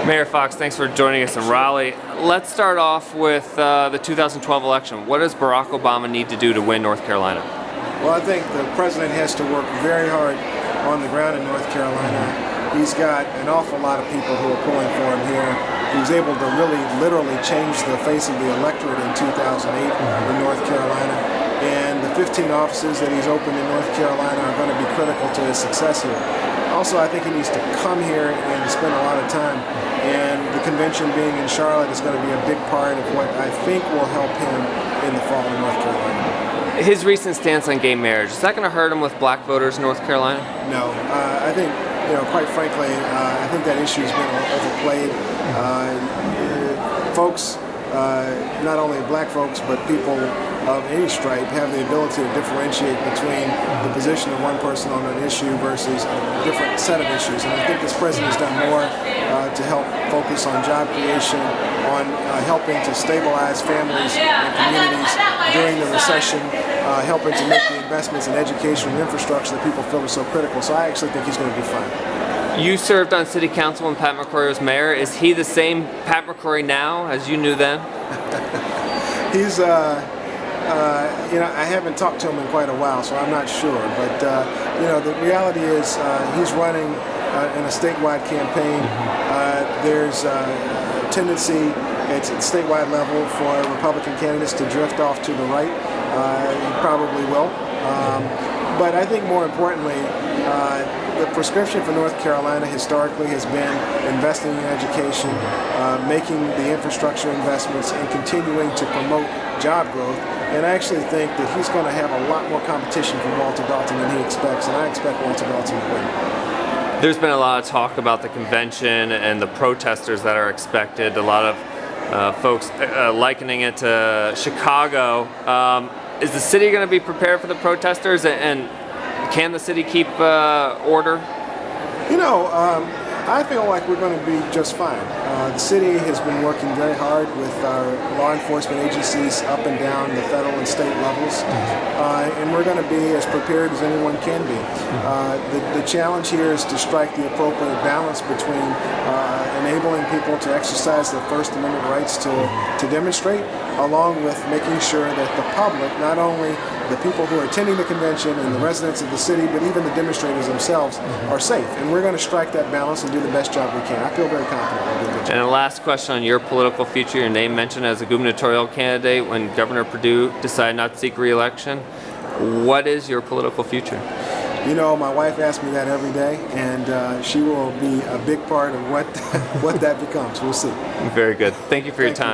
Mayor Foxx, thanks for joining us in Raleigh. Let's start off with the 2012 election. What does Barack Obama need to do to win North Carolina? Well, I think the president has to work very hard on the ground in North Carolina. He's got an awful lot of people who are pulling for him here. He was able to really literally change the face of the electorate in 2008 in North Carolina. And the 15 offices that he's opened in North Carolina are going to be critical to his success here. Also, I think he needs to come here and spend a lot of time. And the convention being in Charlotte is going to be a big part of what I think will help him in the fall in North Carolina. His recent stance on gay marriage, is that going to hurt him with black voters in North Carolina? No. I think, quite frankly, I think that issue has been overplayed. Folks, not only black folks, but people of any stripe have the ability to differentiate between the position of one person on an issue versus a different set of issues. And I think this president has done more to help focus on job creation, on helping to stabilize families and communities during the recession, helping to make the investments in education and infrastructure that people feel are so critical. So I actually think he's going to do fine. You served on city council when Pat McCrory was mayor. Is he the same Pat McCrory now as you knew then? He's, I haven't talked to him in quite a while, so I'm not sure. But, the reality is he's running in a statewide campaign. There's a tendency at statewide level for Republican candidates to drift off to the right. He probably will. But I think more importantly, the prescription for North Carolina historically has been investing in education, making the infrastructure investments, and continuing to promote job growth. And I actually think that he's going to have a lot more competition from Walter Dalton than he expects, and I expect Walter Dalton to win. There's been a lot of talk about the convention and the protesters that are expected. A lot of folks likening it to Chicago. Is the city going to be prepared for the protesters, and can the city keep order? I feel like we're going to be just fine. The city has been working very hard with our law enforcement agencies up and down the federal and state levels, and we're going to be as prepared as anyone can be. The challenge here is to strike the appropriate balance between enabling people to exercise their First Amendment rights to demonstrate, along with making sure that the public, not only the people who are attending the convention and the residents of the city, but even the demonstrators themselves, are safe. And we're going to strike that balance and do the best job we can. I feel very confident we'll do a good job. And a last question on your political future. Your name mentioned as a gubernatorial candidate when Governor Perdue decided not to seek re-election. What is your political future? My wife asks me that every day, and she will be a big part of what that becomes. We'll see. Very good. Thank you for your time.